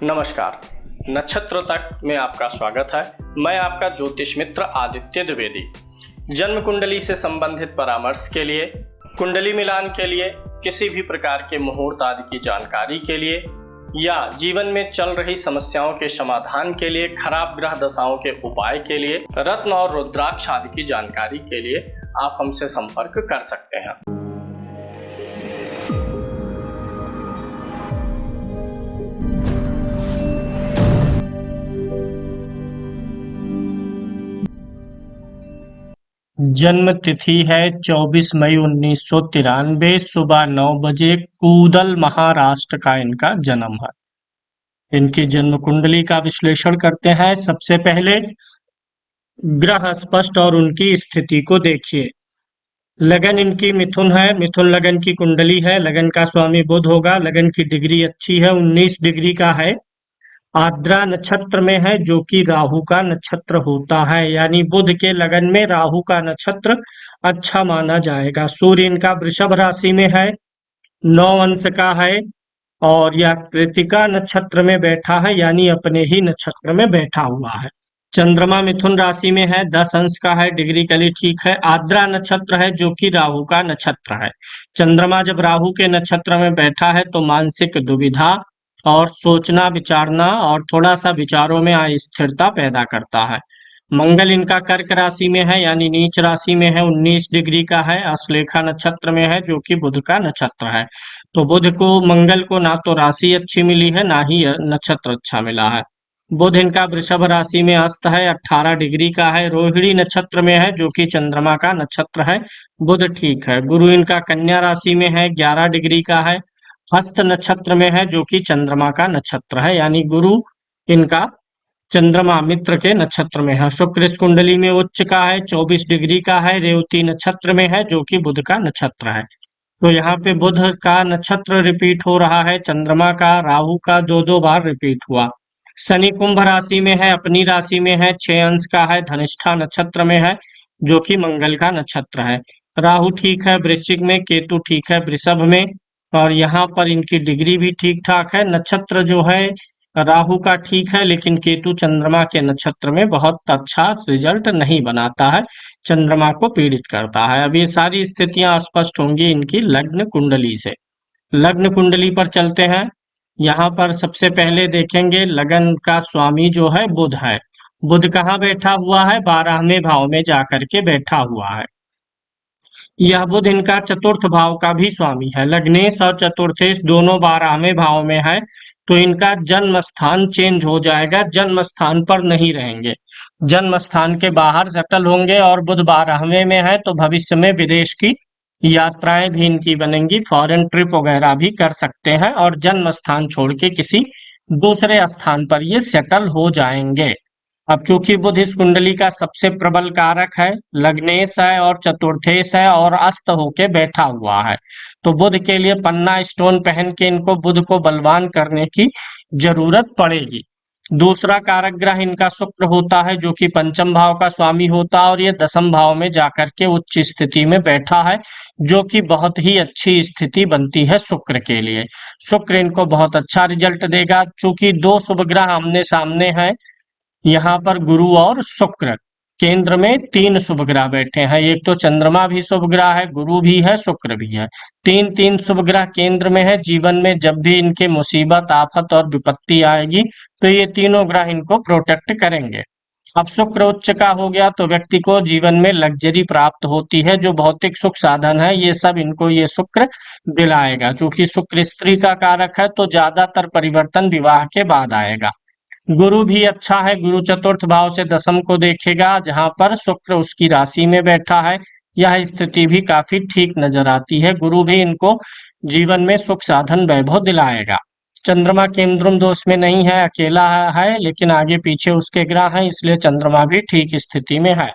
नमस्कार। नक्षत्र तक में आपका स्वागत है। मैं आपका ज्योतिष मित्र आदित्य द्विवेदी। जन्म कुंडली से संबंधित परामर्श के लिए, कुंडली मिलान के लिए, किसी भी प्रकार के मुहूर्त आदि की जानकारी के लिए या जीवन में चल रही समस्याओं के समाधान के लिए, खराब ग्रह दशाओं के उपाय के लिए, रत्न और रुद्राक्ष आदि की जानकारी के लिए आप हमसे संपर्क कर सकते हैं। जन्म तिथि है 24 मई 1993, सुबह 9 बजे, कूदल महाराष्ट्र का इनका जन्म है। इनकी जन्म कुंडली का विश्लेषण करते हैं। सबसे पहले ग्रह स्पष्ट और उनकी स्थिति को देखिए। लगन इनकी मिथुन है, मिथुन लगन की कुंडली है। लगन का स्वामी बुध होगा। लगन की डिग्री अच्छी है, 19 डिग्री का है। आर्द्रा नक्षत्र में है, जो कि राहु का नक्षत्र होता है, यानी बुध के लगन में राहु का नक्षत्र अच्छा माना जाएगा। सूर्य इनका वृषभ राशि में है, 9 अंश का है और यह कृतिका नक्षत्र में बैठा है, यानी अपने ही नक्षत्र में बैठा हुआ है। चंद्रमा मिथुन राशि में है, 10 अंश का है, डिग्रिकली ठीक है। आर्द्रा नक्षत्र है, जो कि राहु का नक्षत्र है। चंद्रमा जब राहु के नक्षत्र में बैठा है तो मानसिक दुविधा और सोचना विचारना और थोड़ा सा विचारों में अस्थिरता पैदा करता है। मंगल इनका कर्क राशि में है, यानी नीच राशि में है, 19 डिग्री का है। अश्लेखा नक्षत्र में है, जो कि बुध का नक्षत्र है। तो बुध को, मंगल को ना तो राशि अच्छी मिली है, ना ही नक्षत्र अच्छा मिला है। बुध इनका वृषभ राशि में अस्त है, 18 डिग्री का है। रोहिणी नक्षत्र में है, जो कि चंद्रमा का नक्षत्र है। बुध ठीक है। गुरु इनका कन्या राशि में है, 11 डिग्री का है। हस्त नक्षत्र में है, जो कि चंद्रमा का नक्षत्र है, यानी गुरु इनका चंद्रमा मित्र के नक्षत्र में है। शुक्र इस कुंडली में उच्च का है, 24 डिग्री का है। रेवती नक्षत्र में है, जो कि बुध का नक्षत्र है। तो यहाँ पे बुध का नक्षत्र रिपीट हो रहा है, चंद्रमा का, राहु का दो बार रिपीट हुआ। शनि कुंभ राशि में है, अपनी राशि में है, 6 अंश का है, धनिष्ठा नक्षत्र में है, जो कि मंगल का नक्षत्र है। राहु ठीक है वृश्चिक में, केतु ठीक है वृषभ में, और यहाँ पर इनकी डिग्री भी ठीक ठाक है। नक्षत्र जो है राहु का ठीक है, लेकिन केतु चंद्रमा के नक्षत्र में बहुत अच्छा रिजल्ट नहीं बनाता है, चंद्रमा को पीड़ित करता है। अब ये सारी स्थितियां स्पष्ट होंगी इनकी लग्न कुंडली से। लग्न कुंडली पर चलते हैं। यहाँ पर सबसे पहले देखेंगे लगन का स्वामी जो है बुध है। बुध कहाँ बैठा हुआ है? 12वें भाव में जाकर के बैठा हुआ है। यह बुध इनका चतुर्थ भाव का भी स्वामी है। लग्नेश और चतुर्थेश दोनों 12वें भाव में है, तो इनका जन्म स्थान चेंज हो जाएगा, जन्म स्थान पर नहीं रहेंगे, जन्म स्थान के बाहर सेटल होंगे। और बुध 12वें में है, तो भविष्य में विदेश की यात्राएं भी इनकी बनेंगी, फॉरेन ट्रिप वगैरह भी कर सकते हैं और जन्म स्थान छोड़ के किसी दूसरे स्थान पर ये सेटल हो जाएंगे। अब चूंकि बुध इस कुंडली का सबसे प्रबल कारक है, लग्नेश है और चतुर्थेश है और अस्त होके बैठा हुआ है, तो बुध के लिए पन्ना स्टोन पहन के इनको बुध को बलवान करने की जरूरत पड़ेगी। दूसरा कारक ग्रह इनका शुक्र होता है, जो कि पंचम भाव का स्वामी होता है, और ये 10वें भाव में जाकर के उच्च स्थिति में बैठा है, जो कि बहुत ही अच्छी स्थिति बनती है शुक्र के लिए। शुक्र इनको बहुत अच्छा रिजल्ट देगा। चूंकि 2 शुभ ग्रह आमने सामने हैं, यहाँ पर गुरु और शुक्र, केंद्र में 3 शुभ ग्रह बैठे हैं। एक तो चंद्रमा भी शुभ ग्रह है, गुरु भी है, शुक्र भी है, 3 शुभ ग्रह केंद्र में है। जीवन में जब भी इनके मुसीबत, आफत और विपत्ति आएगी, तो ये तीनों ग्रह इनको प्रोटेक्ट करेंगे। अब शुक्र उच्च का हो गया, तो व्यक्ति को जीवन में लग्जरी प्राप्त होती है, जो भौतिक सुख साधन है, ये सब इनको ये शुक्र दिलाएगा। क्योंकि शुक्र स्त्री का कारक है, तो ज्यादातर परिवर्तन विवाह के बाद आएगा। गुरु भी अच्छा है, गुरु चतुर्थ भाव से 10वीं को देखेगा, जहां पर शुक्र उसकी राशि में बैठा है। यह स्थिति भी काफी ठीक नजर आती है। गुरु भी इनको जीवन में सुख साधन वैभव दिलाएगा। चंद्रमा केंद्रम दोष में नहीं है, अकेला है, लेकिन आगे पीछे उसके ग्रह हैं, इसलिए चंद्रमा भी ठीक स्थिति में है।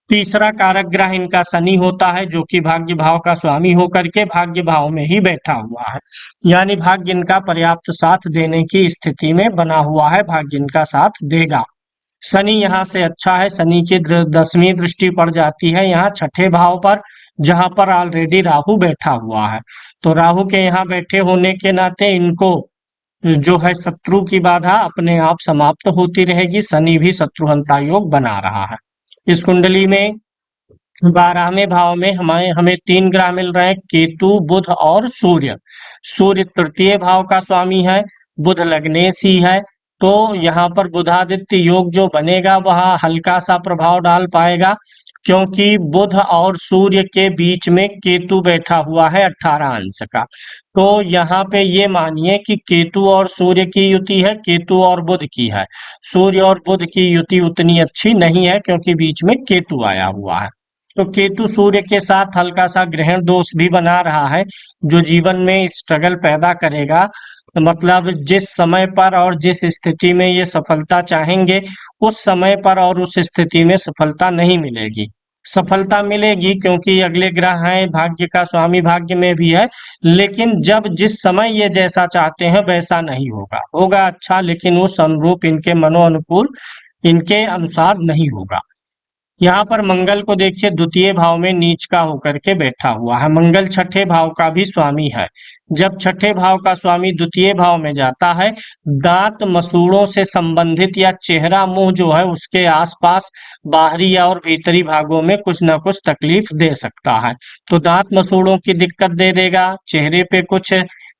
तीसरा कारक ग्रह इनका शनि होता है, जो कि भाग्य भाव का स्वामी होकर के भाग्य भाव में ही बैठा हुआ है, यानी भाग्य इनका पर्याप्त साथ देने की स्थिति में बना हुआ है, भाग्य इनका साथ देगा। शनि यहाँ से अच्छा है, शनि की 10वीं दृष्टि पड़ जाती है यहाँ 6ठे भाव पर, जहां पर ऑलरेडी राहु बैठा हुआ है। तो राहु के यहाँ बैठे होने के नाते इनको जो है शत्रु की बाधा अपने आप समाप्त होती रहेगी। शनि भी शत्रुहंता योग बना रहा है। इस कुंडली में 12वें भाव में हमें हमें 3 ग्रह मिल रहे हैं, केतु, बुध और सूर्य। सूर्य तृतीय भाव का स्वामी है, बुध लग्नेश ही है। तो यहाँ पर बुधादित्य योग जो बनेगा वह हल्का सा प्रभाव डाल पाएगा, क्योंकि बुध और सूर्य के बीच में केतु बैठा हुआ है 18 अंश का। तो यहाँ पे ये मानिए कि केतु और सूर्य की युति है, केतु और बुध की है। सूर्य और बुध की युति उतनी अच्छी नहीं है, क्योंकि बीच में केतु आया हुआ है। तो केतु सूर्य के साथ हल्का सा ग्रहण दोष भी बना रहा है, जो जीवन में स्ट्रगल पैदा करेगा। मतलब जिस समय पर और जिस स्थिति में ये सफलता चाहेंगे, उस समय पर और उस स्थिति में सफलता नहीं मिलेगी। सफलता मिलेगी क्योंकि अगले ग्रह हैं, भाग्य का स्वामी भाग्य में भी है, लेकिन जब जिस समय ये जैसा चाहते हैं वैसा नहीं होगा। होगा अच्छा, लेकिन उस अनुरूप इनके मनोअनुकूल, इनके अनुसार नहीं होगा। यहाँ पर मंगल को देखिए, द्वितीय भाव में नीच का होकर के बैठा हुआ है। मंगल छठे भाव का भी स्वामी है। जब छठे भाव का स्वामी द्वितीय भाव में जाता है, दांत मसूड़ों से संबंधित या चेहरा मुंह जो है उसके आसपास बाहरी या और भीतरी भागों में कुछ ना कुछ तकलीफ दे सकता है। तो दांत मसूड़ों की दिक्कत दे देगा, चेहरे पे कुछ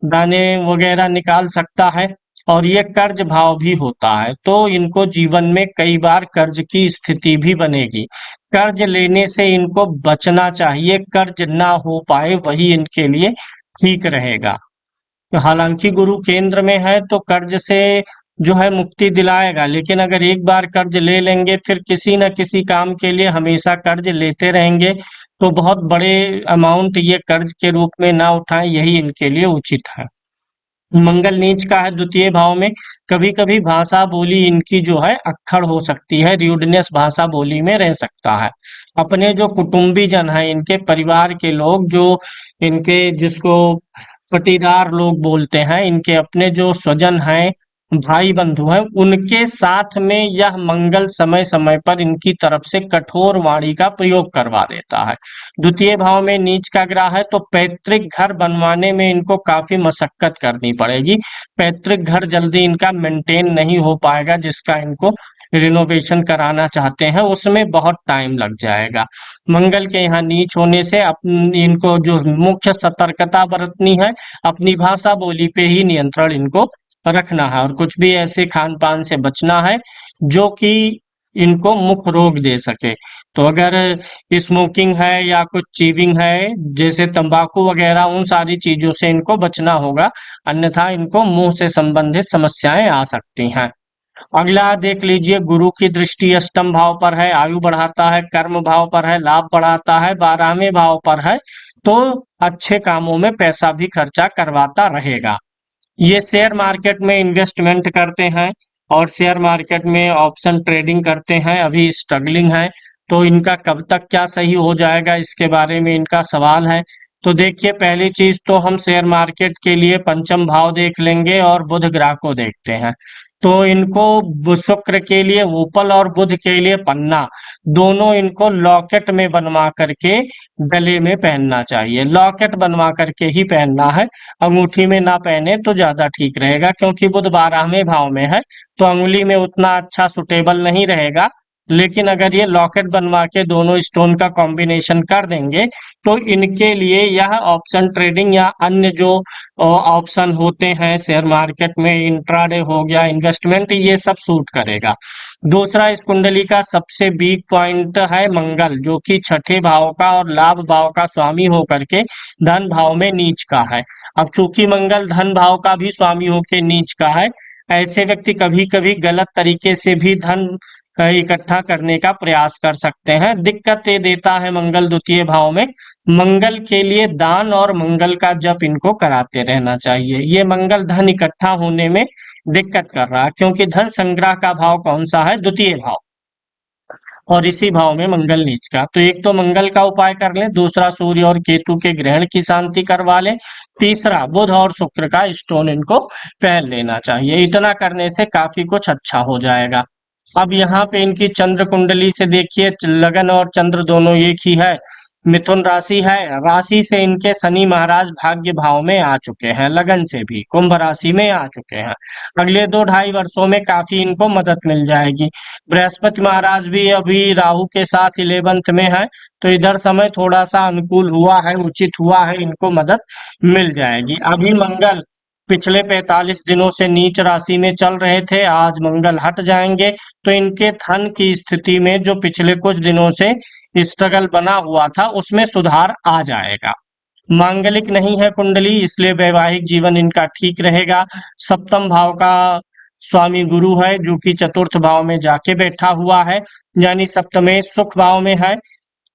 दाने वगैरह निकाल सकता है, और ये कर्ज भाव भी होता है। तो इनको जीवन में कई बार कर्ज की स्थिति भी बनेगी। कर्ज लेने से इनको बचना चाहिए, कर्ज ना हो पाए वही इनके लिए ठीक रहेगा। तो हालांकि गुरु केंद्र में है तो कर्ज से जो है मुक्ति दिलाएगा, लेकिन अगर एक बार कर्ज ले लेंगे फिर किसी न किसी काम के लिए हमेशा कर्ज लेते रहेंगे, तो बहुत बड़े अमाउंट ये कर्ज के रूप में ना उठाएं, यही इनके लिए उचित है। मंगल नीच का है द्वितीय भाव में। कभी कभी भाषा बोली इनकी जो है अक्खड़ हो सकती है, र्यूडनेस भाषा बोली में रह सकता है। अपने जो कुटुंबी जन है, इनके परिवार के लोग जो इनके जिसको पटीदार लोग बोलते हैं, इनके अपने जो स्वजन हैं, भाई बंधु हैं, उनके साथ में यह मंगल समय समय पर इनकी तरफ से कठोर वाणी का प्रयोग करवा देता है। द्वितीय भाव में नीच का ग्रह है, तो पैतृक घर बनवाने में इनको काफी मशक्कत करनी पड़ेगी। पैतृक घर जल्दी इनका मेंटेन नहीं हो पाएगा, जिसका इनको रिनोवेशन कराना चाहते हैं उसमें बहुत टाइम लग जाएगा। मंगल के यहाँ नीच होने से इनको जो मुख्य सतर्कता बरतनी है, अपनी भाषा बोली पे ही नियंत्रण इनको रखना है, और कुछ भी ऐसे खान पान से बचना है जो कि इनको मुख रोग दे सके। तो अगर स्मोकिंग है या कुछ चीविंग है जैसे तंबाकू वगैरह, उन सारी चीजों से इनको बचना होगा, अन्यथा इनको मुंह से संबंधित समस्याएं आ सकती हैं। अगला देख लीजिए, गुरु की दृष्टि अष्टम भाव पर है, आयु बढ़ाता है, कर्म भाव पर है, लाभ बढ़ाता है, 12वें भाव पर है, तो अच्छे कामों में पैसा भी खर्चा करवाता रहेगा। ये शेयर मार्केट में इन्वेस्टमेंट करते हैं और शेयर मार्केट में ऑप्शन ट्रेडिंग करते हैं, अभी स्ट्रगलिंग है। तो इनका कब तक क्या सही हो जाएगा, इसके बारे में इनका सवाल है। तो देखिए, पहली चीज तो हम शेयर मार्केट के लिए पंचम भाव देख लेंगे और बुध ग्रह को देखते हैं। तो इनको शुक्र के लिए उपल और बुध के लिए पन्ना, दोनों इनको लॉकेट में बनवा करके गले में पहनना चाहिए। लॉकेट बनवा करके ही पहनना है, अंगूठी में ना पहने तो ज्यादा ठीक रहेगा, क्योंकि बुध 12वें भाव में है, तो अंगुली में उतना अच्छा सुटेबल नहीं रहेगा। लेकिन अगर ये लॉकेट बनवा के दोनों स्टोन का कॉम्बिनेशन कर देंगे, तो इनके लिए यह ऑप्शन ट्रेडिंग या अन्य जो ऑप्शन होते हैं शेयर मार्केट में, इंट्राडे हो गया, इन्वेस्टमेंट, ये सब सूट करेगा। दूसरा, इस कुंडली का सबसे वीक पॉइंट है मंगल, जो कि छठे भाव का और लाभ भाव का स्वामी होकर के धन भाव में नीच का है। अब चूंकि मंगल धन भाव का भी स्वामी होकर नीच का है, ऐसे व्यक्ति कभी कभी गलत तरीके से भी धन इकट्ठा करने का प्रयास कर सकते हैं। दिक्कत ये देता है मंगल द्वितीय भाव में। मंगल के लिए दान और मंगल का जप इनको कराते रहना चाहिए। ये मंगल धन इकट्ठा होने में दिक्कत कर रहा है, क्योंकि धन संग्रह का भाव कौन सा है, द्वितीय भाव, और इसी भाव में मंगल नीच का। तो एक तो मंगल का उपाय कर लें, दूसरा सूर्य और केतु के ग्रहण की शांति करवा लें, तीसरा बुध और शुक्र का स्टोन इनको पहन लेना चाहिए। इतना करने से काफी कुछ अच्छा हो जाएगा। अब यहाँ पे इनकी चंद्र कुंडली से देखिए, लगन और चंद्र दोनों एक ही है, मिथुन राशि है, राशि से इनके शनि महाराज भाग्य भाव में आ चुके हैं, लगन से भी कुंभ राशि में आ चुके हैं। अगले 2-2.5 वर्षों में काफी इनको मदद मिल जाएगी। बृहस्पति महाराज भी अभी राहु के साथ 11th में है, तो इधर समय थोड़ा सा अनुकूल हुआ है, उचित हुआ है, इनको मदद मिल जाएगी। अभी मंगल पिछले 45 दिनों से नीच राशि में चल रहे थे, आज मंगल हट जाएंगे, तो इनके धन की स्थिति में जो पिछले कुछ दिनों से स्ट्रगल बना हुआ था उसमें सुधार आ जाएगा। मांगलिक नहीं है कुंडली, इसलिए वैवाहिक जीवन इनका ठीक रहेगा। सप्तम भाव का स्वामी गुरु है, जो कि चतुर्थ भाव में जाके बैठा हुआ है, यानी सप्तमें सुख भाव में है,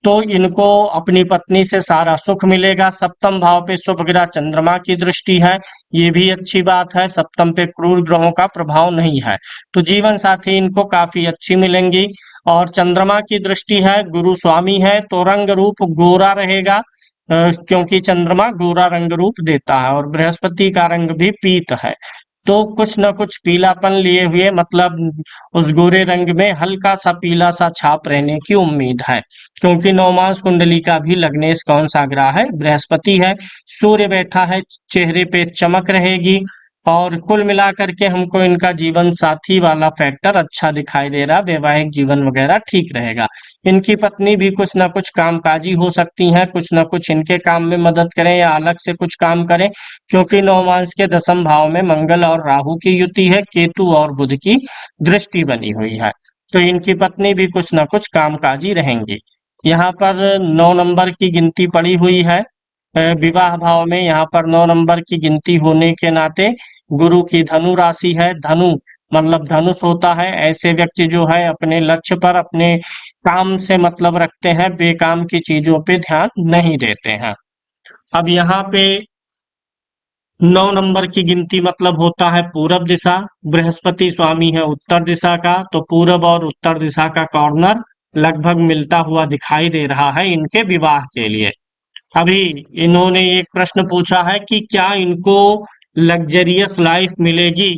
तो इनको अपनी पत्नी से सारा सुख मिलेगा। सप्तम भाव पे शुभ ग्रह चंद्रमा की दृष्टि है, ये भी अच्छी बात है। सप्तम पे क्रूर ग्रहों का प्रभाव नहीं है, तो जीवन साथी इनको काफी अच्छी मिलेंगी। और चंद्रमा की दृष्टि है, गुरु स्वामी है, तो रंग रूप गोरा रहेगा, क्योंकि चंद्रमा गोरा रंग रूप देता है, और बृहस्पति का रंग भी पीत है, तो कुछ न कुछ पीलापन लिए हुए, मतलब उस गोरे रंग में हल्का सा पीला सा छाप रहने की उम्मीद है, क्योंकि नवमांश कुंडली का भी लग्नेश कौन सा ग्रह है? बृहस्पति है। सूर्य बैठा है, चेहरे पे चमक रहेगी, और कुल मिलाकर के हमको इनका जीवन साथी वाला फैक्टर अच्छा दिखाई दे रहा, वैवाहिक जीवन वगैरह ठीक रहेगा। इनकी पत्नी भी कुछ ना कुछ कामकाजी हो सकती हैं, कुछ ना कुछ इनके काम में मदद करें या अलग से कुछ काम करें, क्योंकि नवमांश के 10म भाव में मंगल और राहु की युति है, केतु और बुध की दृष्टि बनी हुई है, तो इनकी पत्नी भी कुछ ना कुछ कामकाजी रहेंगी। यहाँ पर 9 नंबर की गिनती पड़ी हुई है विवाह भाव में, यहाँ पर 9 नंबर की गिनती होने के नाते गुरु की धनु राशि है, धनु मतलब धनुष होता है, ऐसे व्यक्ति जो है अपने लक्ष्य पर, अपने काम से मतलब रखते हैं, बेकाम की चीजों पे ध्यान नहीं देते हैं। अब यहाँ पे 9 नंबर की गिनती मतलब होता है पूरब दिशा, बृहस्पति स्वामी है उत्तर दिशा का, तो पूरब और उत्तर दिशा का कॉर्नर लगभग मिलता हुआ दिखाई दे रहा है इनके विवाह के लिए। अभी इन्होंने एक प्रश्न पूछा है कि क्या इनको लग्जरियस लाइफ मिलेगी,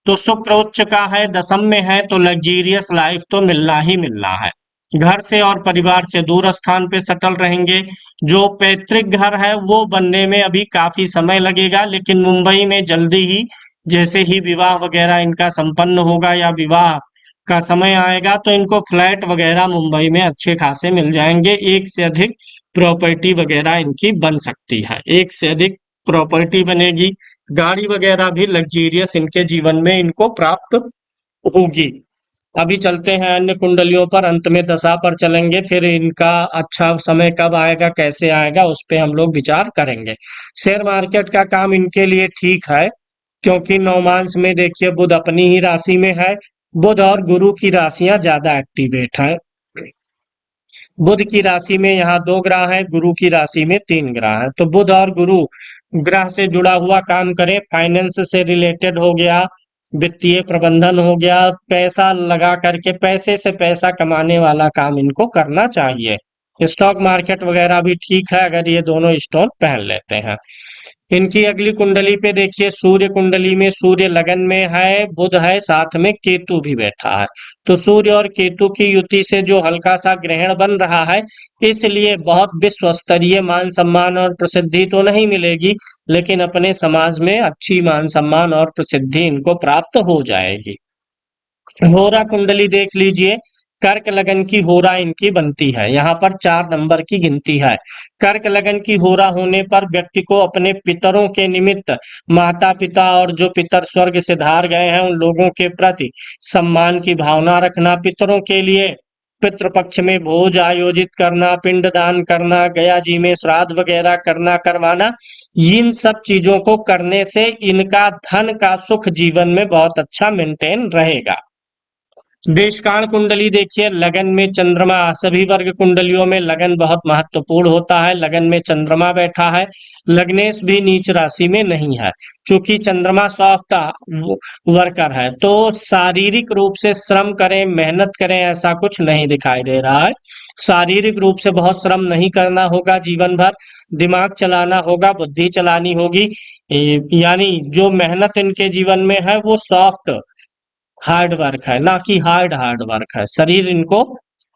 तो शुक्र उच्च का है, 10म में है, तो लग्जरियस लाइफ तो मिलना ही मिलना है। घर से और परिवार से दूर स्थान पे सेटल रहेंगे। जो पैतृक घर है वो बनने में अभी काफी समय लगेगा, लेकिन मुंबई में जल्दी ही, जैसे ही विवाह वगैरह इनका संपन्न होगा या विवाह का समय आएगा, तो इनको फ्लैट वगैरह मुंबई में अच्छे खासे मिल जाएंगे। एक से अधिक प्रॉपर्टी वगैरह इनकी बन सकती है, एक से अधिक प्रॉपर्टी बनेगी, गाड़ी वगैरह भी लग्जरियस इनके जीवन में इनको प्राप्त होगी। अभी चलते हैं अन्य कुंडलियों पर, अंत में दशा पर चलेंगे, फिर इनका अच्छा समय कब आएगा, कैसे आएगा, उस पे हम लोग विचार करेंगे। शेयर मार्केट का काम इनके लिए ठीक है, क्योंकि नवमांश में देखिए बुध अपनी ही राशि में है, बुध और गुरु की राशियां ज्यादा एक्टिवेट है। बुध की राशि में यहाँ 2 ग्रह हैं, गुरु की राशि में 3 ग्रह हैं, तो बुध और गुरु ग्रह से जुड़ा हुआ काम करें, फाइनेंस से रिलेटेड हो गया, वित्तीय प्रबंधन हो गया, पैसा लगा करके पैसे से पैसा कमाने वाला काम इनको करना चाहिए। स्टॉक मार्केट वगैरह भी ठीक है अगर ये दोनों स्टोन पहन लेते हैं। इनकी अगली कुंडली पे देखिए, सूर्य कुंडली में सूर्य लगन में है, बुध है, साथ में केतु भी बैठा है, तो सूर्य और केतु की युति से जो हल्का सा ग्रहण बन रहा है, इसलिए बहुत विश्व स्तरीय मान सम्मान और प्रसिद्धि तो नहीं मिलेगी, लेकिन अपने समाज में अच्छी मान सम्मान और प्रसिद्धि इनको प्राप्त हो जाएगी। होरा कुंडली देख लीजिए, कर्क लगन की होरा इनकी बनती है, यहाँ पर 4 नंबर की गिनती है। कर्क लगन की होरा होने पर व्यक्ति को अपने पितरों के निमित्त, माता पिता और जो पितर स्वर्ग से धार गए हैं उन लोगों के प्रति सम्मान की भावना रखना, पितरों के लिए पितृपक्ष में भोज आयोजित करना, पिंडदान करना, गया जी में श्राद्ध वगैरह करना करवाना, इन सब चीजों को करने से इनका धन का सुख जीवन में बहुत अच्छा मेंटेन रहेगा। देशकाल कुंडली देखिए, लगन में चंद्रमा, सभी वर्ग कुंडलियों में लगन बहुत महत्वपूर्ण होता है, लगन में चंद्रमा बैठा है, लग्नेश भी नीच राशि में नहीं है, चूंकि चंद्रमा सॉफ्ट वर्कर है, तो शारीरिक रूप से श्रम करें, मेहनत करें, ऐसा कुछ नहीं दिखाई दे रहा है। शारीरिक रूप से बहुत श्रम नहीं करना होगा, जीवन भर दिमाग चलाना होगा, बुद्धि चलानी होगी, यानी जो मेहनत इनके जीवन में है वो सॉफ्ट हार्ड वर्क है, ना कि हार्ड वर्क है। शरीर इनको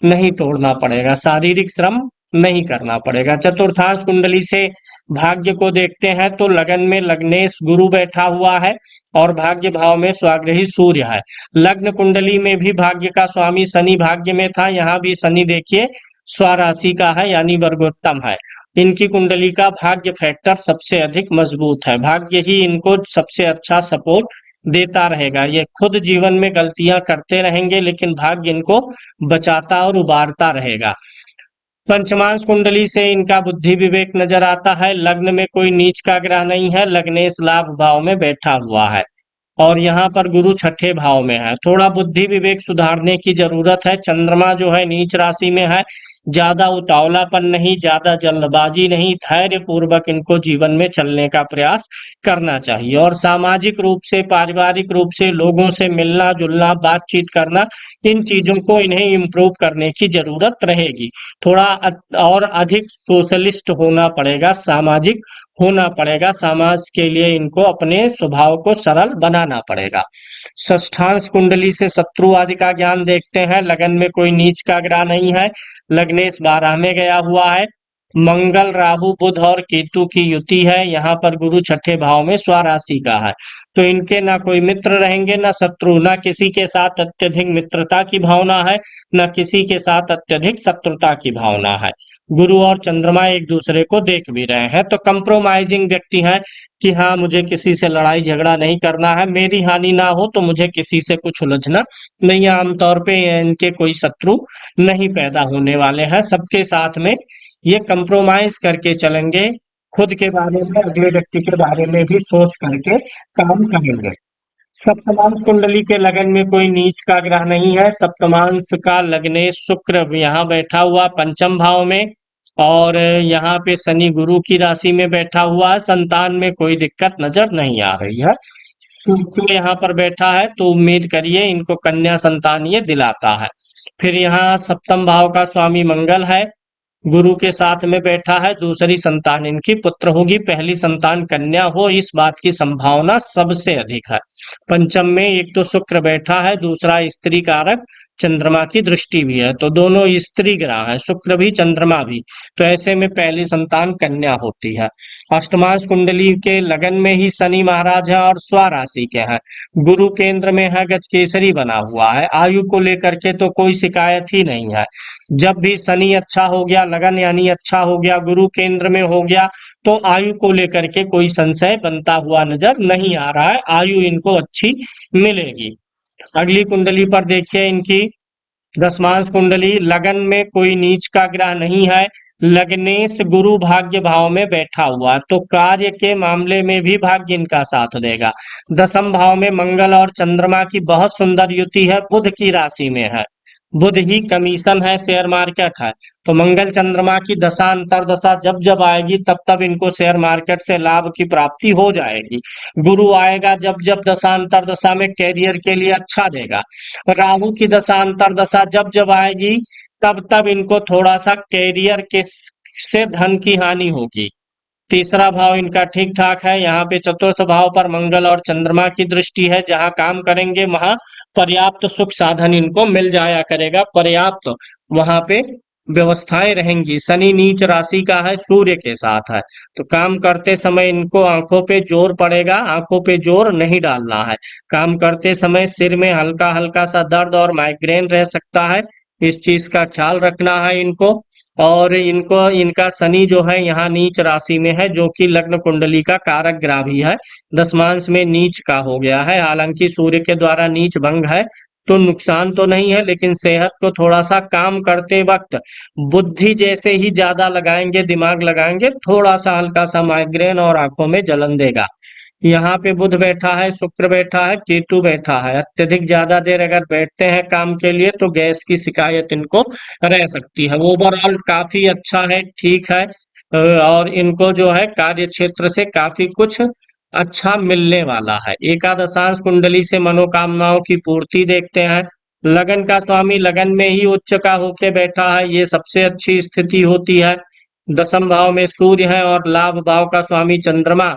नहीं तोड़ना पड़ेगा, शारीरिक श्रम नहीं करना पड़ेगा। चतुर्थांश कुंडली से भाग्य को देखते हैं तो लगन में लग्नेश गुरु बैठा हुआ है और भाग्य भाव में स्वाग्रही सूर्य है। लग्न कुंडली में भी भाग्य का स्वामी शनि भाग्य में था, यहाँ भी शनि देखिए स्वराशि का है यानी वर्गोत्तम है। इनकी कुंडली का भाग्य फैक्टर सबसे अधिक मजबूत है, भाग्य ही इनको सबसे अच्छा सपोर्ट देता रहेगा। ये खुद जीवन में गलतियां करते रहेंगे लेकिन भाग्य इनको बचाता और उबारता रहेगा। पंचमांश कुंडली से इनका बुद्धि विवेक नजर आता है। लग्न में कोई नीच का ग्रह नहीं है, लग्नेश लाभ भाव में बैठा हुआ है और यहाँ पर गुरु छठे भाव में है। थोड़ा बुद्धि विवेक सुधारने की जरूरत है। चंद्रमा जो है नीच राशि में है, ज्यादा उतावलापन नहीं, ज्यादा जल्दबाजी नहीं, धैर्य पूर्वक इनको जीवन में चलने का प्रयास करना चाहिए। और सामाजिक रूप से पारिवारिक रूप से लोगों से मिलना जुलना बातचीत करना, इन चीजों को इन्हें इम्प्रूव करने की जरूरत रहेगी। थोड़ा और अधिक सोशलिस्ट होना पड़ेगा, सामाजिक होना पड़ेगा, समाज के लिए इनको अपने स्वभाव को सरल बनाना पड़ेगा। षष्ठांश कुंडली से शत्रु आदि का ज्ञान देखते हैं। लगन में कोई नीच का ग्रह नहीं है, लग्नेश 12 में गया हुआ है। मंगल राहु बुध और केतु की युति है, यहाँ पर गुरु छठे भाव में स्वराशि का है। तो इनके ना कोई मित्र रहेंगे ना शत्रु, ना किसी के साथ अत्यधिक मित्रता की भावना है ना किसी के साथ अत्यधिक शत्रुता की भावना है। गुरु और चंद्रमा एक दूसरे को देख भी रहे हैं तो कंप्रोमाइजिंग व्यक्ति हैं कि हाँ मुझे किसी से लड़ाई झगड़ा नहीं करना है, मेरी हानि ना हो तो मुझे किसी से कुछ उलझना नहीं। आमतौर पे इनके कोई शत्रु नहीं पैदा होने वाले हैं, सबके साथ में ये कंप्रोमाइज करके चलेंगे, खुद के बारे में अगले व्यक्ति के बारे में भी सोच करके काम करेंगे। सप्तमांश कुंडली के लगन में कोई नीच का ग्रह नहीं है। सप्तमांश का लग्नेश शुक्र यहाँ बैठा हुआ पंचम भाव में और यहाँ पे शनि गुरु की राशि में बैठा हुआ है। संतान में कोई दिक्कत नजर नहीं आ रही है। शुक्र यहाँ पर बैठा है तो उम्मीद करिए इनको कन्या संतान ये दिलाता है। फिर यहाँ सप्तम भाव का स्वामी मंगल है, गुरु के साथ में बैठा है, दूसरी संतान इनकी पुत्र होगी, पहली संतान कन्या हो इस बात की संभावना सबसे अधिक है। पंचम में एक तो शुक्र बैठा है, दूसरा स्त्री कारक चंद्रमा की दृष्टि भी है, तो दोनों स्त्री ग्रह है, शुक्र भी चंद्रमा भी, तो ऐसे में पहली संतान कन्या होती है। अष्टमांश कुंडली के लगन में ही शनि महाराज है और स्वराशि के हैं, गुरु केंद्र में है, गजकेसरी बना हुआ है, आयु को लेकर के तो कोई शिकायत ही नहीं है। जब भी शनि अच्छा हो गया, लगन यानी अच्छा हो गया, गुरु केंद्र में हो गया, तो आयु को लेकर के कोई संशय बनता हुआ नजर नहीं आ रहा है, आयु इनको अच्छी मिलेगी। अगली कुंडली पर देखिए इनकी दशमांश कुंडली, लगन में कोई नीच का ग्रह नहीं है, लग्नेश गुरु भाग्य भाव में बैठा हुआ, तो कार्य के मामले में भी भाग्य इनका साथ देगा। दसम भाव में मंगल और चंद्रमा की बहुत सुंदर युति है, बुध की राशि में है, बुध ही कमीशन है, शेयर मार्केट है, तो मंगल चंद्रमा की दशा अंतरदशा जब जब आएगी तब तब इनको शेयर मार्केट से लाभ की प्राप्ति हो जाएगी। गुरु आएगा जब जब दशा अंतरदशा में कैरियर के लिए अच्छा देगा। राहु की दशा अंतरदशा जब जब आएगी तब तब इनको थोड़ा सा कैरियर के से धन की हानि होगी। तीसरा भाव इनका ठीक ठाक है, यहाँ पे चतुर्थ भाव पर मंगल और चंद्रमा की दृष्टि है, जहाँ काम करेंगे वहां पर्याप्त सुख साधन इनको मिल जाया करेगा, पर्याप्त वहां पे व्यवस्थाएं रहेंगी। शनि नीच राशि का है, सूर्य के साथ है, तो काम करते समय इनको आंखों पे जोर पड़ेगा, आंखों पे जोर नहीं डालना है। काम करते समय सिर में हल्का हल्का सा दर्द और माइग्रेन रह सकता है, इस चीज का ख्याल रखना है इनको। और इनको इनका शनि जो है यहाँ नीच राशि में है, जो कि लग्न कुंडली का कारक ग्रह भी है, दशमांश में नीच का हो गया है। हालांकि सूर्य के द्वारा नीच भंग है तो नुकसान तो नहीं है, लेकिन सेहत को थोड़ा सा काम करते वक्त बुद्धि जैसे ही ज्यादा लगाएंगे, दिमाग लगाएंगे, थोड़ा सा हल्का सा माइग्रेन और आंखों में जलन देगा। यहाँ पे बुध बैठा है, शुक्र बैठा है, केतु बैठा है, अत्यधिक ज्यादा देर अगर बैठते हैं काम के लिए तो गैस की शिकायत इनको रह सकती है। ओवरऑल काफी अच्छा है, ठीक है, और इनको जो है कार्य क्षेत्र से काफी कुछ अच्छा मिलने वाला है। एकादशांश कुंडली से मनोकामनाओं की पूर्ति देखते हैं। लगन का स्वामी लगन में ही उच्च का होके बैठा है, ये सबसे अच्छी स्थिति होती है। दसम भाव में सूर्य है और लाभ भाव का स्वामी चंद्रमा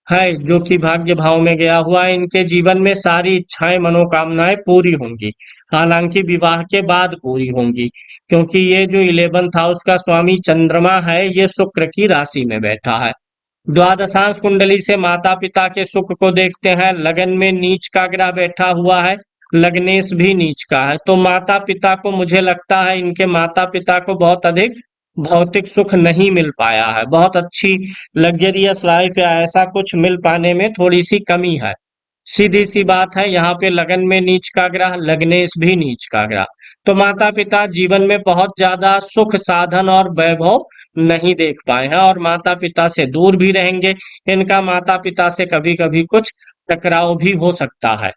है जो कि भाग्य भाव में गया हुआ है। इनके जीवन में सारी इच्छाएं मनोकामनाएं पूरी होंगी, हालांकि विवाह के बाद पूरी होंगी, क्योंकि ये जो 11th हाउस का स्वामी चंद्रमा है ये शुक्र की राशि में बैठा है। द्वादशांश कुंडली से माता पिता के सुख को देखते हैं। लगन में नीच का ग्रह बैठा हुआ है, लग्नेश भी नीच का है, तो माता पिता को मुझे लगता है इनके माता पिता को बहुत अधिक भौतिक सुख नहीं मिल पाया है, बहुत अच्छी लग्जरियस लाइफ या ऐसा कुछ मिल पाने में थोड़ी सी कमी है। सीधी सी बात है, यहाँ पे लगन में नीच का ग्रह, लग्नेश भी नीच का ग्रह, तो माता पिता जीवन में बहुत ज्यादा सुख साधन और वैभव नहीं देख पाए हैं और माता पिता से दूर भी रहेंगे। इनका माता पिता से कभी कभी कुछ टकराव भी हो सकता है।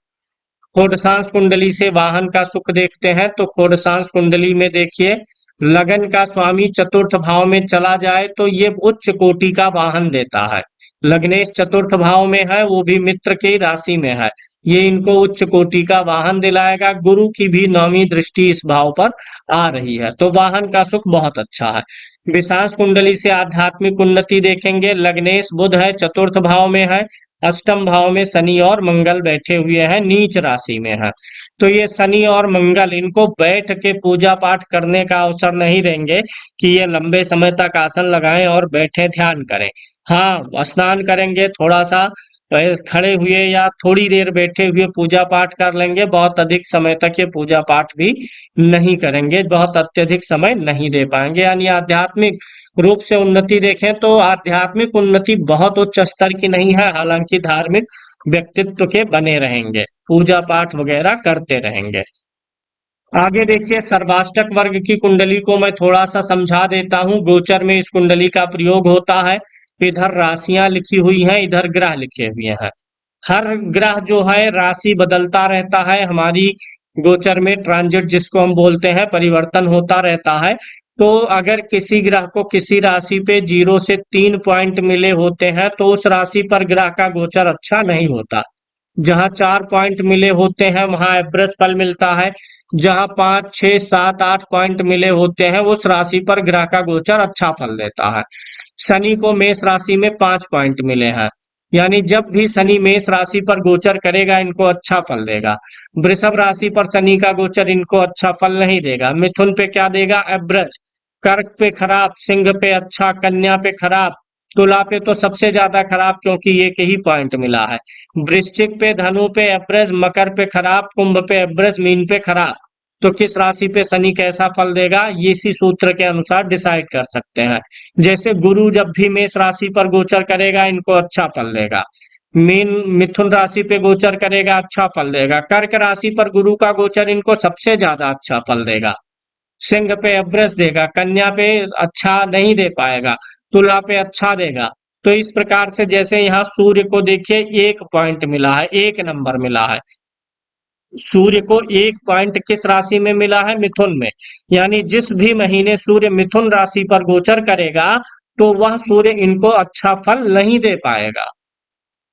खोडसांस कुंडली से वाहन का सुख देखते हैं, तो खोडसांस कुंडली में देखिए लगन का स्वामी चतुर्थ भाव में चला जाए तो ये उच्च कोटि का वाहन देता है। लग्नेश चतुर्थ भाव में है, वो भी मित्र की राशि में है, ये इनको उच्च कोटि का वाहन दिलाएगा। गुरु की भी 9वीं दृष्टि इस भाव पर आ रही है, तो वाहन का सुख बहुत अच्छा है। विशांश कुंडली से आध्यात्मिक उन्नति देखेंगे। लग्नेश बुध है, चतुर्थ भाव में है, अष्टम भाव में शनि और मंगल बैठे हुए हैं, नीच राशि में है, तो ये शनि और मंगल इनको बैठ के पूजा पाठ करने का अवसर नहीं देंगे कि ये लंबे समय तक आसन लगाएं और बैठे ध्यान करें। हाँ, स्नान करेंगे, थोड़ा सा खड़े हुए या थोड़ी देर बैठे हुए पूजा पाठ कर लेंगे, बहुत अधिक समय तक ये पूजा पाठ भी नहीं करेंगे, बहुत अत्यधिक समय नहीं दे पाएंगे। यानी आध्यात्मिक रूप से उन्नति देखें तो आध्यात्मिक उन्नति बहुत उच्च स्तर की नहीं है, हालांकि धार्मिक व्यक्तित्व के बने रहेंगे, पूजा पाठ वगैरह करते रहेंगे। आगे देखिए सर्वाष्टक वर्ग की कुंडली को मैं थोड़ा सा समझा देता हूँ। गोचर में इस कुंडली का प्रयोग होता है। इधर राशियां लिखी हुई हैं, इधर ग्रह लिखे हुए हैं। हर ग्रह जो है राशि बदलता रहता है, हमारी गोचर में ट्रांजिट जिसको हम बोलते हैं परिवर्तन होता रहता है। तो अगर किसी ग्रह को किसी राशि पे 0 से 3 पॉइंट मिले होते हैं तो उस राशि पर ग्रह का गोचर अच्छा नहीं होता। जहां 4 पॉइंट मिले होते हैं वहां एवरेज फल मिलता है। जहां 5, 6, 7, 8 पॉइंट मिले होते हैं उस राशि पर ग्रह का गोचर अच्छा फल देता है। शनि को मेष राशि में 5 पॉइंट मिले हैं, यानी जब भी शनि मेष राशि पर गोचर करेगा इनको अच्छा फल देगा। वृषभ राशि पर शनि का गोचर इनको अच्छा फल नहीं देगा। मिथुन पे क्या देगा? एवरेज। कर्क पे खराब, सिंह पे अच्छा, कन्या पे खराब, तुला पे तो सबसे ज्यादा खराब क्योंकि एक ही पॉइंट मिला है। वृश्चिक पे, धनु पे एवरेज, मकर पे खराब, कुंभ पे एवरेज, मीन पे खराब। तो किस राशि पे शनि कैसा फल देगा ये इसी सूत्र के अनुसार डिसाइड कर सकते हैं। जैसे गुरु जब भी मेष राशि पर गोचर करेगा इनको अच्छा फल देगा, मीन मिथुन राशि पे गोचर करेगा अच्छा फल देगा, कर्क राशि पर गुरु का गोचर इनको सबसे ज्यादा अच्छा फल देगा, सिंह पे एवरेज देगा, कन्या पे अच्छा नहीं दे पाएगा, तुला पे अच्छा देगा। तो इस प्रकार से जैसे यहाँ सूर्य को देखिए 1 पॉइंट मिला है, 1 नंबर मिला है। सूर्य को 1 पॉइंट किस राशि में मिला है? मिथुन में। यानी जिस भी महीने सूर्य मिथुन राशि पर गोचर करेगा तो वह सूर्य इनको अच्छा फल नहीं दे पाएगा।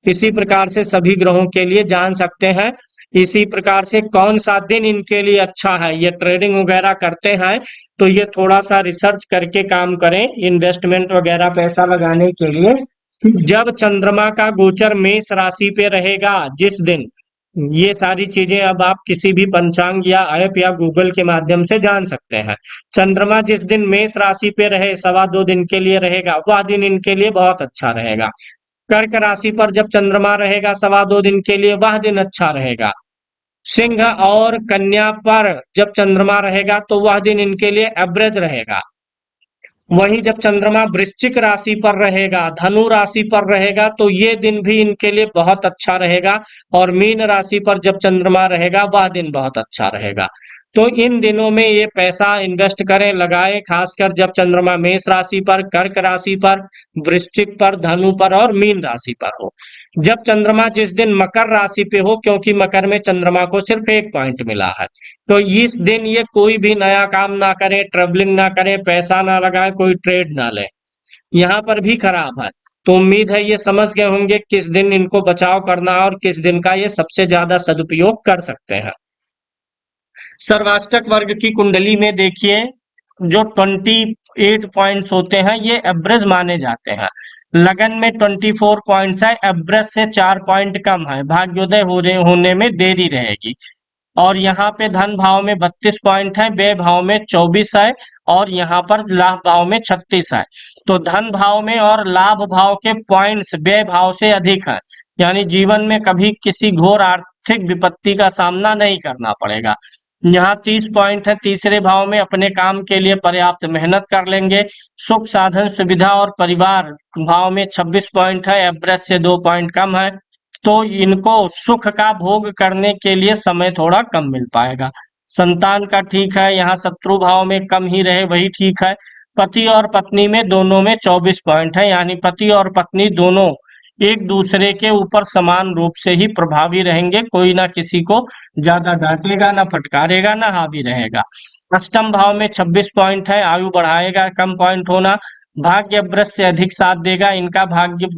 इसी प्रकार से सभी ग्रहों के लिए जान सकते हैं। इसी प्रकार से कौन सा दिन इनके लिए अच्छा है, ये ट्रेडिंग वगैरह करते हैं तो ये थोड़ा सा रिसर्च करके काम करें, इन्वेस्टमेंट वगैरह पैसा लगाने के लिए। जब चंद्रमा का गोचर मेष राशि पे रहेगा जिस दिन, ये सारी चीजें अब आप किसी भी पंचांग या ऐप या गूगल के माध्यम से जान सकते हैं। चंद्रमा जिस दिन मेष राशि पे रहे, 2.25 दिन के लिए रहेगा, वह दिन इनके लिए बहुत अच्छा रहेगा। कर्क राशि पर जब चंद्रमा रहेगा 2.25 दिन के लिए, वह दिन अच्छा रहेगा। सिंह और कन्या पर जब चंद्रमा रहेगा तो वह दिन इनके लिए एवरेज रहेगा। वहीं जब चंद्रमा वृश्चिक राशि पर रहेगा, धनु राशि पर रहेगा तो ये दिन भी इनके लिए बहुत अच्छा रहेगा। और मीन राशि पर जब चंद्रमा रहेगा वह दिन बहुत अच्छा रहेगा। तो इन दिनों में ये पैसा इन्वेस्ट करें, लगाएं, खासकर जब चंद्रमा मेष राशि पर, कर्क राशि पर, वृश्चिक पर, धनु पर और मीन राशि पर हो। जब चंद्रमा जिस दिन मकर राशि पे हो, क्योंकि मकर में चंद्रमा को सिर्फ 1 पॉइंट मिला है, तो इस दिन ये कोई भी नया काम ना करें, ट्रेवलिंग ना करें, पैसा ना लगाएं, कोई ट्रेड ना लें। यहाँ पर भी खराब है। तो उम्मीद है ये समझ गए होंगे किस दिन इनको बचाव करना है और किस दिन का ये सबसे ज्यादा सदुपयोग कर सकते हैं। सर्वाष्टक वर्ग की कुंडली में देखिए जो 28 पॉइंट्स होते हैं ये एवरेज माने जाते हैं। लगन में 24 पॉइंट्स है, एवरेज से 4 पॉइंट कम है, भाग्योदय होने में देरी रहेगी। और यहाँ पे धन भाव में 32 पॉइंट है, व्यय भाव में 24 है, और यहाँ पर लाभ भाव में 36 है। तो धन भाव में और लाभ भाव के पॉइंट्स व्यय भाव से अधिक है, यानी जीवन में कभी किसी घोर आर्थिक विपत्ति का सामना नहीं करना पड़ेगा। यहाँ 30 पॉइंट है, तीसरे भाव में अपने काम के लिए पर्याप्त मेहनत कर लेंगे। सुख साधन सुविधा और परिवार भाव में 26 पॉइंट है, एवरेज से 2 पॉइंट कम है। तो इनको सुख का भोग करने के लिए समय थोड़ा कम मिल पाएगा। संतान का ठीक है, यहाँ शत्रु भाव में कम ही रहे वही ठीक है। पति और पत्नी में दोनों में 24 पॉइंट है, यानी पति और पत्नी दोनों एक दूसरे के ऊपर समान रूप से ही प्रभावी रहेंगे, कोई ना किसी को ज्यादा डांटेगा, ना फटकारेगा, ना हावी रहेगा। अष्टम भाव में 26 पॉइंट है, आयु बढ़ाएगा कम पॉइंट होना। भाग्य वृष से अधिक साथ देगा, इनका भाग्य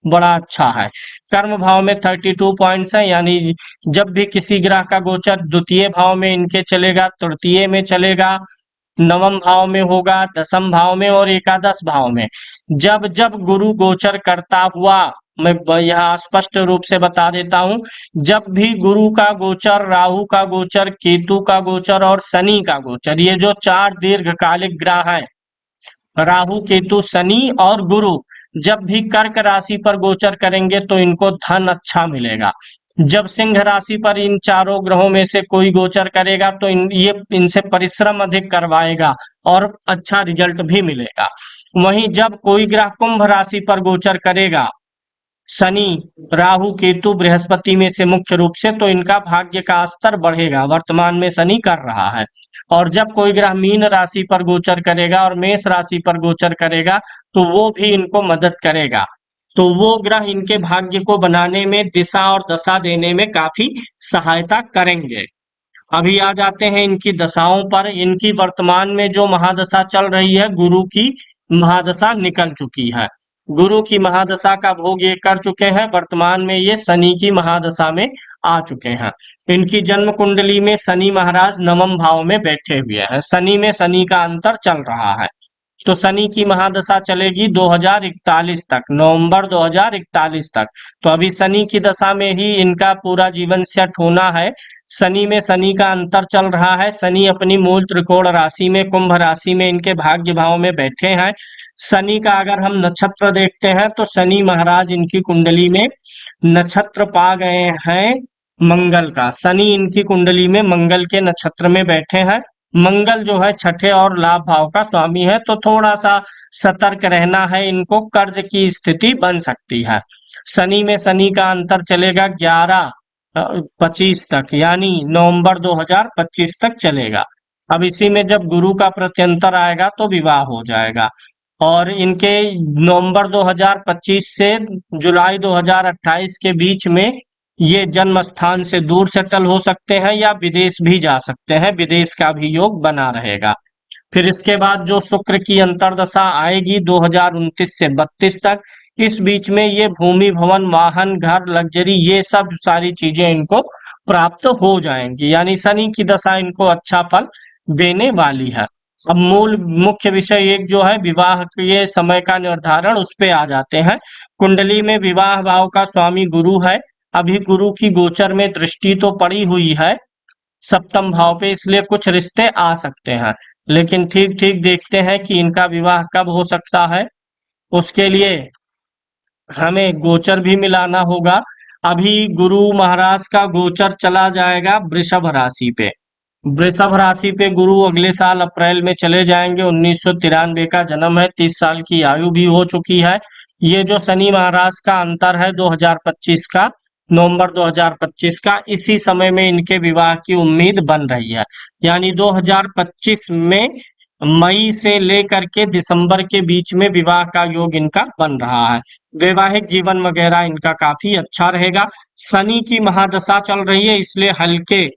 बड़ा अच्छा है। कर्म भाव में 32 पॉइंट्स है, यानी जब भी किसी ग्रह का गोचर द्वितीय भाव में इनके चलेगा, तृतीय में चलेगा, नवम भाव में होगा, दसम भाव में और एकादश भाव में जब जब गुरु गोचर करता हुआ, मैं यहाँ स्पष्ट रूप से बता देता हूं, जब भी गुरु का गोचर, राहु का गोचर, केतु का गोचर और शनि का गोचर, ये जो 4 दीर्घकालिक ग्रह हैं, राहु केतु शनि और गुरु, जब भी कर्क राशि पर गोचर करेंगे तो इनको धन अच्छा मिलेगा। जब सिंह राशि पर इन चारों ग्रहों में से कोई गोचर करेगा तो ये इनसे परिश्रम अधिक करवाएगा और अच्छा रिजल्ट भी मिलेगा। वहीं जब कोई ग्रह कुंभ राशि पर गोचर करेगा, शनि, राहु, केतु, बृहस्पति में से मुख्य रूप से, तो इनका भाग्य का स्तर बढ़ेगा, वर्तमान में शनि कर रहा है। और जब कोई ग्रह मीन राशि पर गोचर करेगा और मेष राशि पर गोचर करेगा तो वो भी इनको मदद करेगा। तो वो ग्रह इनके भाग्य को बनाने में, दिशा और दशा देने में काफी सहायता करेंगे। अभी आ जाते हैं इनकी दशाओं पर। इनकी वर्तमान में जो महादशा चल रही है, गुरु की महादशा निकल चुकी है। गुरु की महादशा का भोग ये कर चुके हैं, वर्तमान में ये शनि की महादशा में आ चुके हैं। इनकी जन्म कुंडली में शनि महाराज नवम भाव में बैठे हुए हैं, शनि में शनि का अंतर चल रहा है। तो शनि की महादशा चलेगी 2041 तक, नवंबर 2041 तक। तो अभी शनि की दशा में ही इनका पूरा जीवन सेट होना है। शनि में शनि का अंतर चल रहा है, शनि अपनी मूल त्रिकोण राशि में, कुंभ राशि में इनके भाग्य भाव में बैठे हैं। शनि का अगर हम नक्षत्र देखते हैं तो शनि महाराज इनकी कुंडली में नक्षत्र पा गए हैं मंगल का। शनि इनकी कुंडली में मंगल के नक्षत्र में बैठे हैं। मंगल जो है छठे और लाभ भाव का स्वामी है, तो थोड़ा सा सतर्क रहना है इनको, कर्ज की स्थिति बन सकती है। शनि में शनि का अंतर चलेगा 11-25 तक, यानी नवंबर 2025 तक चलेगा। अब इसी में जब गुरु का प्रत्यंतर आएगा तो विवाह हो जाएगा। और इनके नवंबर 2025 से जुलाई 2028 के बीच में ये जन्म स्थान से दूर सेटल हो सकते हैं या विदेश भी जा सकते हैं, विदेश का भी योग बना रहेगा। फिर इसके बाद जो शुक्र की अंतर्दशा आएगी 2029 से 32 तक, इस बीच में ये भूमि, भवन, वाहन, घर, लग्जरी, ये सब सारी चीजें इनको प्राप्त हो जाएंगी, यानी शनि की दशा इनको अच्छा फल देने वाली है। अब मूल मुख्य विषय एक जो है विवाह के समय का निर्धारण, उस पे आ जाते हैं। कुंडली में विवाह भाव का स्वामी गुरु है। अभी गुरु की गोचर में दृष्टि तो पड़ी हुई है सप्तम भाव पे, इसलिए कुछ रिश्ते आ सकते हैं, लेकिन ठीक ठीक देखते हैं कि इनका विवाह कब हो सकता है। उसके लिए हमें गोचर भी मिलाना होगा। अभी गुरु महाराज का गोचर चला जाएगा वृषभ राशि पे। वृषभ राशि पे गुरु अगले साल अप्रैल में चले जाएंगे। 1993 का जन्म है, 30 साल की आयु भी हो चुकी है। ये जो शनि महाराज का अंतर है 2025 का, नवंबर 2025 का, इसी समय में इनके विवाह की उम्मीद बन रही है। यानी 2025 में मई से लेकर के दिसंबर के बीच में विवाह का योग इनका बन रहा है। वैवाहिक जीवन वगैरह इनका काफी अच्छा रहेगा। शनि की महादशा चल रही है, इसलिए हल्के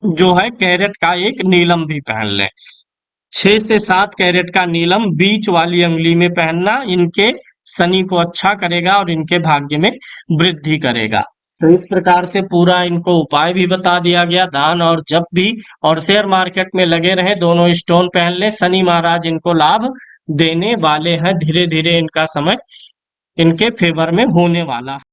जो है कैरेट का एक नीलम भी पहन लें। 6 से 7 कैरेट का नीलम बीच वाली अंगुली में पहनना इनके शनि को अच्छा करेगा और इनके भाग्य में वृद्धि करेगा। तो इस प्रकार से पूरा इनको उपाय भी बता दिया गया, दान और जप भी। और शेयर मार्केट में लगे रहे, दोनों स्टोन पहन ले, शनि महाराज इनको लाभ देने वाले हैं, धीरे धीरे इनका समय इनके फेवर में होने वाला है।